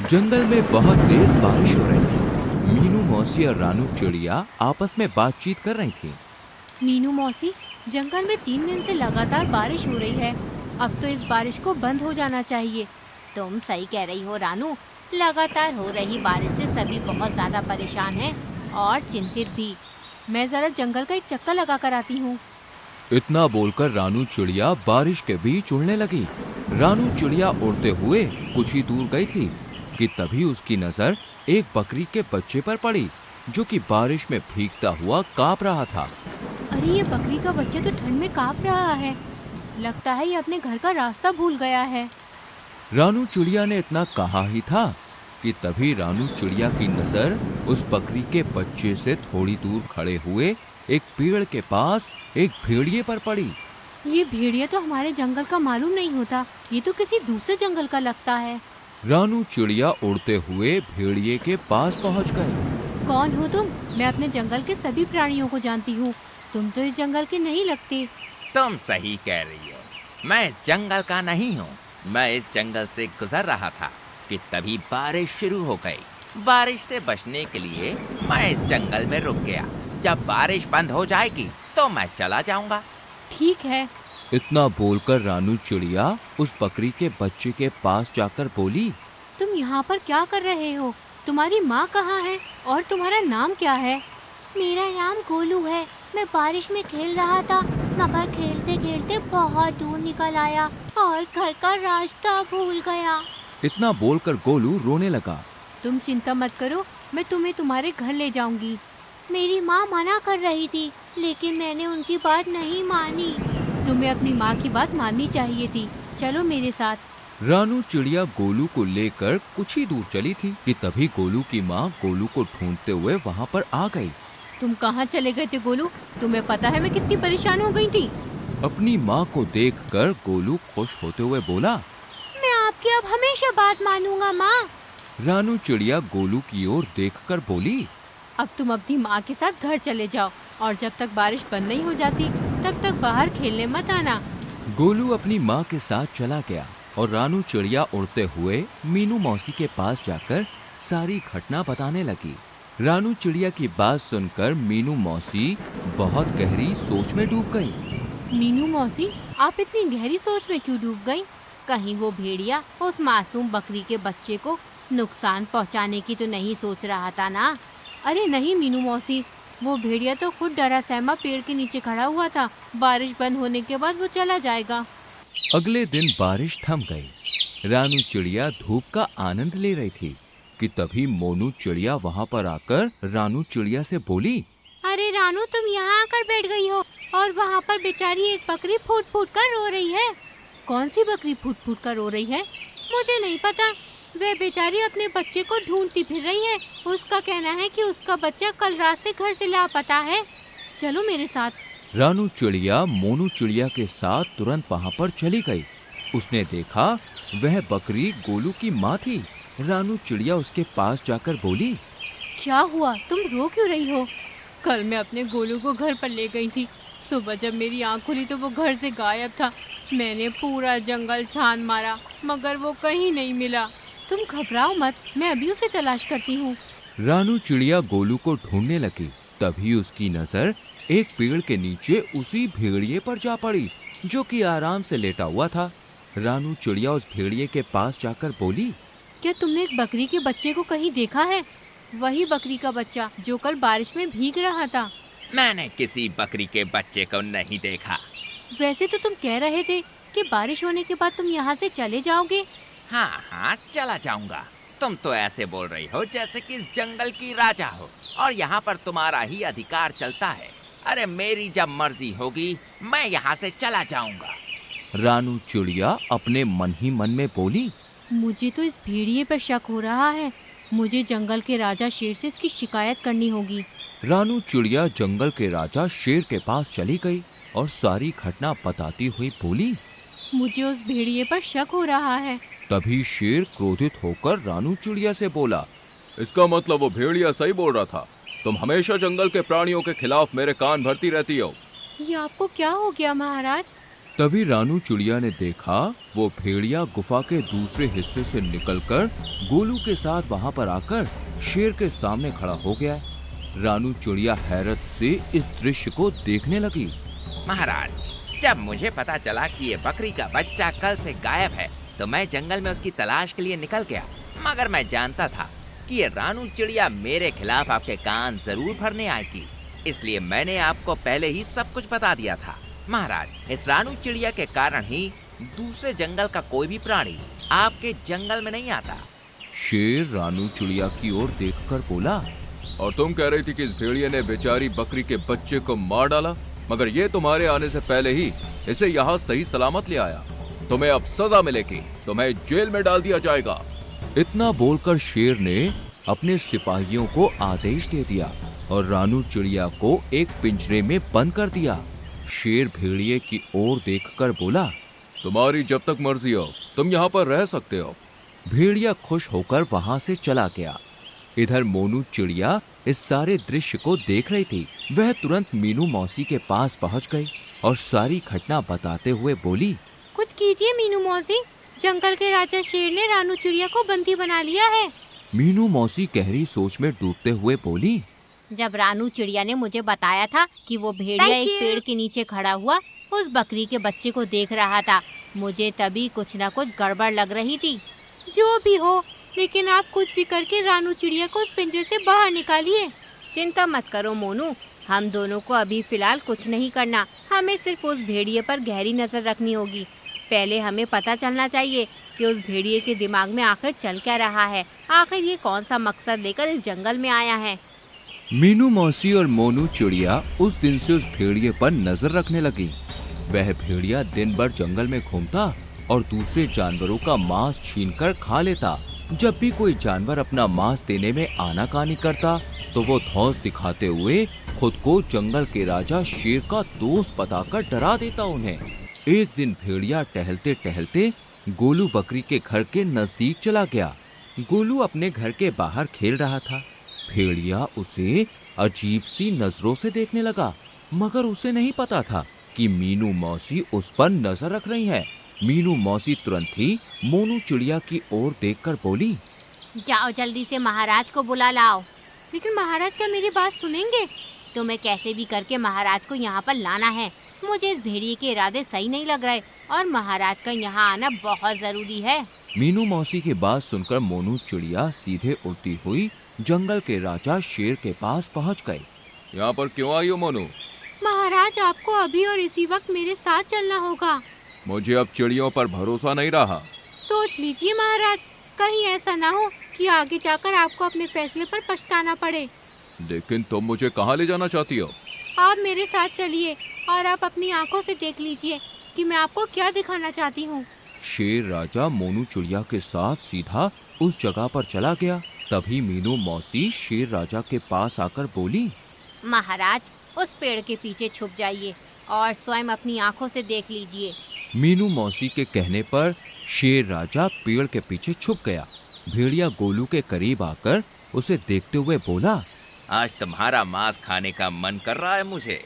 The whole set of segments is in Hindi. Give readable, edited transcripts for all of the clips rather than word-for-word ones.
जंगल में बहुत तेज बारिश हो रही थी। मीनू मौसी और रानू चिड़िया आपस में बातचीत कर रही थी। मीनू मौसी, जंगल में 3 दिन से लगातार बारिश हो रही है। अब तो इस बारिश को बंद हो जाना चाहिए। तुम सही कह रही हो रानू। लगातार हो रही बारिश से सभी बहुत ज्यादा परेशान हैं और चिंतित भी। मैं जरा जंगल का एक चक्कर लगा कर आती हूँ। इतना बोलकर रानू चिड़िया बारिश के बीच उड़ने लगी। रानू चिड़िया उड़ते हुए कुछ ही दूर गई थी कि तभी उसकी नजर एक बकरी के बच्चे पर पड़ी, जो कि बारिश में भीगता हुआ कांप रहा था। अरे, ये बकरी का बच्चा तो ठंड में कांप रहा है। लगता है ये अपने घर का रास्ता भूल गया है। रानू चिड़िया ने इतना कहा ही था कि तभी रानू चिड़िया की नजर उस बकरी के बच्चे से थोड़ी दूर खड़े हुए एक पेड़ के पास एक भेड़िए पर पड़ी। ये भेड़िया तो हमारे जंगल का मालूम नहीं होता, ये तो किसी दूसरे जंगल का लगता है। रानू चिड़िया उड़ते हुए भेड़िए के पास पहुंच गए। कौन हो तुम? मैं अपने जंगल के सभी प्राणियों को जानती हूँ। तुम तो इस जंगल के नहीं लगते। तुम सही कह रही हो, मैं इस जंगल का नहीं हूँ। मैं इस जंगल से गुजर रहा था कि तभी बारिश शुरू हो गई। बारिश से बचने के लिए मैं इस जंगल में रुक गया। जब बारिश बंद हो जाएगी तो मैं चला जाऊंगा। ठीक है। इतना बोलकर रानू चिड़िया उस बकरी के बच्चे के पास जाकर बोली, तुम यहाँ पर क्या कर रहे हो? तुम्हारी माँ कहाँ है और तुम्हारा नाम क्या है? मेरा नाम गोलू है। मैं बारिश में खेल रहा था, मगर खेलते खेलते बहुत दूर निकल आया और घर का रास्ता भूल गया। इतना बोलकर गोलू रोने लगा। तुम चिंता मत करो, मैं तुम्हें तुम्हारे घर ले जाऊंगी। मेरी माँ मना कर रही थी, लेकिन मैंने उनकी बात नहीं मानी। तुम्हें अपनी माँ की बात माननी चाहिए थी। चलो मेरे साथ। रानू चिड़िया गोलू को लेकर कुछ ही दूर चली थी कि तभी गोलू की माँ गोलू को ढूंढते हुए वहाँ पर आ गई। तुम कहाँ चले गए थे गोलू? तुम्हें पता है मैं कितनी परेशान हो गई थी। अपनी माँ को देखकर गोलू खुश होते हुए बोला, मैं आपकी अब हमेशा बात मानूंगा माँ। रानू चिड़िया गोलू की ओर देखकर बोली, अब तुम अपनी माँ के साथ घर चले जाओ और जब तक बारिश बंद नहीं हो जाती तब तक बाहर खेलने मत आना। गोलू अपनी माँ के साथ चला गया और रानू चिड़िया उड़ते हुए मीनू मौसी के पास जाकर सारी घटना बताने लगी। रानू चिड़िया की बात सुनकर मीनू मौसी बहुत गहरी सोच में डूब गई। मीनू मौसी, आप इतनी गहरी सोच में क्यों डूब गई? कहीं वो भेड़िया उस मासूम बकरी के बच्चे को नुकसान पहुंचाने की तो नहीं सोच रहा था ना? अरे नहीं मीनू मौसी, वो भेड़िया तो खुद डरा सहमा पेड़ के नीचे खड़ा हुआ था। बारिश बंद होने के बाद वो चला जाएगा। अगले दिन बारिश थम गई। रानू चिड़िया धूप का आनंद ले रही थी कि तभी मोनू चिड़िया वहाँ पर आकर रानू चिड़िया से बोली, अरे रानू, तुम यहाँ आकर बैठ गई हो और वहाँ पर बेचारी एक बकरी फूट फूट कर रो रही है। कौन सी बकरी फूट फूट कर रो रही है? मुझे नहीं पता। वह बेचारी अपने बच्चे को ढूंढती फिर रही है। उसका कहना है कि उसका बच्चा कल रात से घर से लापता है। चलो मेरे साथ। रानू चिड़िया मोनू चिड़िया के साथ तुरंत वहाँ पर चली गई। उसने देखा वह बकरी गोलू की माँ थी। रानू चिड़िया उसके पास जाकर बोली, क्या हुआ? तुम रो क्यों रही हो? कल मैं अपने गोलू को घर पर ले गई थी। सुबह जब मेरी आँख खुली तो वो घर से गायब था। मैंने पूरा जंगल छान मारा मगर वो कहीं नहीं मिला। तुम घबराओ मत, मैं अभी उसे तलाश करती हूँ। रानू चिड़िया गोलू को ढूंढने लगी। तभी उसकी नजर एक पेड़ के नीचे उसी भेड़िए पर जा पड़ी, जो कि आराम से लेटा हुआ था। रानू चिड़िया उस भेड़िए के पास जाकर बोली, क्या तुमने एक बकरी के बच्चे को कहीं देखा है? वही बकरी का बच्चा जो कल बारिश में भीग रहा था। मैंने किसी बकरी के बच्चे को नहीं देखा। वैसे तो तुम कह रहे थे कि बारिश होने के बाद तुम यहाँ से चले जाओगे। हाँ हाँ, चला जाऊंगा। तुम तो ऐसे बोल रही हो जैसे कि इस जंगल की राजा हो और यहाँ पर तुम्हारा ही अधिकार चलता है। अरे मेरी जब मर्जी होगी मैं यहाँ से चला जाऊंगा। रानू चिड़िया अपने मन ही मन में बोली, मुझे तो इस भेड़िए पर शक हो रहा है। मुझे जंगल के राजा शेर से इसकी शिकायत करनी होगी। रानू चिड़िया जंगल के राजा शेर के पास चली गई और सारी घटना बताती हुई बोली, मुझे उस भेड़िए पर शक हो रहा है। तभी शेर क्रोधित होकर रानू चिड़िया से बोला, इसका मतलब वो भेड़िया सही बोल रहा था। तुम हमेशा जंगल के प्राणियों के खिलाफ मेरे कान भरती रहती हो। ये आपको क्या हो गया महाराज? तभी रानू चिड़िया ने देखा वो भेड़िया गुफा के दूसरे हिस्से से निकलकर गोलू के साथ वहां पर आकर शेर के सामने खड़ा हो गया है। रानू चिड़िया हैरत से इस दृश्य को देखने लगी। महाराज, जब मुझे पता चला कि ये बकरी का बच्चा कल से गायब है तो मैं जंगल में उसकी तलाश के लिए निकल गया, मगर मैं जानता था कि ये रानू चिड़िया मेरे खिलाफ आपके कान जरूर भरने आएगी, इसलिए मैंने आपको पहले ही सब कुछ बता दिया था। महाराज, इस रानू चिड़िया के कारण ही दूसरे जंगल का कोई भी प्राणी आपके जंगल में नहीं आता। शेर रानू चिड़िया की ओर देखकर बोला, और तुम कह रही थी कि इस भेड़िए ने बेचारी बकरी के बच्चे को मार डाला, मगर ये तुम्हारे आने से पहले ही इसे यहाँ सही सलामत ले आया। तुम्हें अब सजा मिलेगी, तुम्हें जेल में डाल दिया जाएगा। इतना बोलकर शेर ने अपने सिपाहियों को आदेश दे दिया और रानू चिड़िया को एक पिंजरे में बंद कर दिया। शेर भेड़िए की ओर देखकर बोला, तुम्हारी जब तक मर्जी हो तुम यहाँ पर रह सकते हो। भेड़िया खुश होकर वहां से चला गया। इधर मोनू चिड़िया इस सारे दृश्य को देख रही थी। वह तुरंत मीनू मौसी के पास पहुंच गई और सारी घटना बताते हुए बोली, कुछ कीजिए मीनू मौसी, जंगल के राजा शेर ने रानू चिड़िया को बंदी बना लिया है। मीनू मौसी गहरी सोच में डूबते हुए बोली, जब रानू चिड़िया ने मुझे बताया था कि वो भेड़िया एक पेड़ के नीचे खड़ा हुआ उस बकरी के बच्चे को देख रहा था, मुझे तभी कुछ न कुछ गड़बड़ लग रही थी। जो भी हो, लेकिन आप कुछ भी करके रानू चिड़िया को उस पिंजरे से बाहर निकालिए। चिंता मत करो मोनू, हम दोनों को अभी फिलहाल कुछ नहीं करना, हमें सिर्फ उस भेड़िए पर गहरी नजर रखनी होगी। पहले हमें पता चलना चाहिए कि उस भेड़िए के दिमाग में आखिर चल क्या रहा है, आखिर ये कौन सा मकसद लेकर इस जंगल में आया है। मीनू मौसी और मोनू चिड़िया उस दिन से उस भेड़िए पर नजर रखने लगी। वह भेड़िया दिन भर जंगल में घूमता और दूसरे जानवरों का मांस छीनकर खा लेता। जब भी कोई जानवर अपना मांस देने में आनाकानी करता तो वो धौंस दिखाते हुए खुद को जंगल के राजा शेर का दोस्त बताकर डरा देता उन्हें। एक दिन भेड़िया टहलते टहलते गोलू बकरी के घर के नजदीक चला गया। गोलू अपने घर के बाहर खेल रहा था। भेड़िया उसे अजीब सी नजरों से देखने लगा, मगर उसे नहीं पता था कि मीनू मौसी उस पर नजर रख रही है। मीनू मौसी तुरंत ही मोनू चिड़िया की ओर देखकर बोली, जाओ जल्दी से महाराज को बुला लाओ। लेकिन महाराज क्या मेरी बात सुनेंगे? तुम्हें कैसे भी करके महाराज को यहाँ पर लाना है। मुझे इस भेड़िए के इरादे सही नहीं लग रहे और महाराज का यहाँ आना बहुत जरूरी है। मीनू मौसी की बात सुनकर मोनू चिड़िया सीधे उड़ती हुई जंगल के राजा शेर के पास पहुँच गई। यहाँ पर क्यों आई हो मोनू? महाराज, आपको अभी और इसी वक्त मेरे साथ चलना होगा। मुझे अब चिड़ियों पर भरोसा नहीं रहा। सोच लीजिए महाराज, कहीं ऐसा ना हो कि आगे जाकर आपको अपने फैसले पर पछताना पड़े। लेकिन तुम मुझे कहाँ ले जाना चाहती हो? आप मेरे साथ चलिए और आप अपनी आंखों से देख लीजिए कि मैं आपको क्या दिखाना चाहती हूँ। शेर राजा मोनू चिड़िया के साथ सीधा उस जगह पर चला गया। तभी मीनू मौसी शेर राजा के पास आकर बोली, महाराज, उस पेड़ के पीछे छुप जाइए और स्वयं अपनी आंखों से देख लीजिए। मीनू मौसी के कहने पर शेर राजा पेड़ के पीछे छुप गया। भेड़िया गोलू के करीब आकर उसे देखते हुए बोला, आज तुम्हारा मांस खाने का मन कर रहा है मुझे।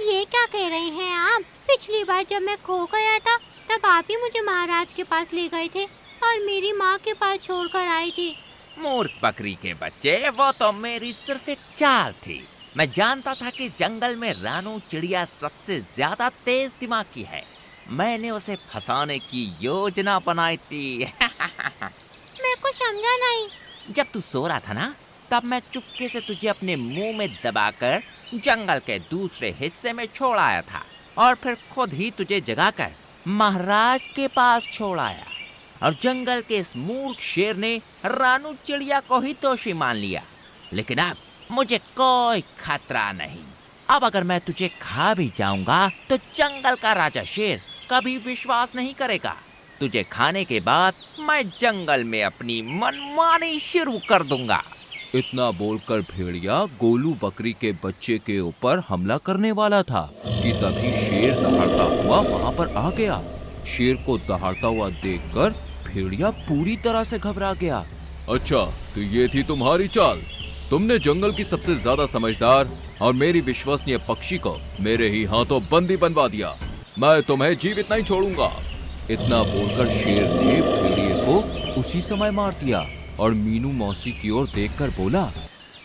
ये क्या कह रहे हैं आप? पिछली बार जब मैं खो गया था तब आप ही मुझे महाराज के पास ले गए थे और मेरी माँ के पास छोड़कर आए थे। मूर्ख बकरी के बच्चे, वो तो मेरी सिर्फ एक चाल थी। मैं जानता था कि इस जंगल में रानू चिड़िया सबसे ज्यादा तेज दिमाग की है। मैंने उसे फंसाने की योजना बनाई थी। मैं कुछ समझा नहीं। जब तू सो रहा था ना, तब मैं चुपके से तुझे अपने मुंह में दबाकर जंगल के दूसरे हिस्से में छोड़ आया था और फिर खुद ही तुझे जगाकर महाराज के पास छोड़ आया। और जंगल के इस मूर्ख शेर ने रानू चिड़िया को ही दोषी मान लिया। लेकिन अब मुझे कोई खतरा नहीं। अब अगर मैं तुझे खा भी जाऊंगा तो जंगल का राजा शेर कभी विश्वास नहीं करेगा। तुझे खाने के बाद मैं जंगल में अपनी मनमानी शुरू कर दूंगा। इतना बोलकर भेड़िया गोलू बकरी के बच्चे के ऊपर हमला करने वाला था कि तभी शेर दहाड़ता हुआ वहां पर आ गया। शेर को दहाड़ता हुआ देखकर भेड़िया पूरी तरह से घबरा गया। अच्छा, तो ये थी तुम्हारी चाल? तुमने जंगल की सबसे ज्यादा समझदार और मेरी विश्वसनीय पक्षी को मेरे ही हाथों बंदी बनवा दिया। मैं तुम्हें जीवित नहीं छोड़ूंगा। इतना बोलकर शेर ने भेड़िए को उसी समय मार दिया और मीनू मौसी की ओर देखकर बोला,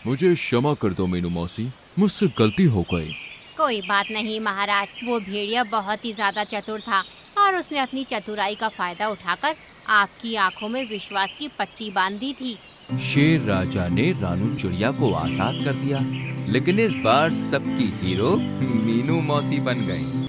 मुझे क्षमा कर दो मीनू मौसी, मुझसे गलती हो गई। कोई बात नहीं महाराज, वो भेड़िया बहुत ही ज्यादा चतुर था और उसने अपनी चतुराई का फायदा उठाकर आपकी आंखों में विश्वास की पट्टी बांध दी थी। शेर राजा ने रानू चिड़िया को आजाद कर दिया, लेकिन इस बार सबकी हीरो मीनू मौसी बन गई।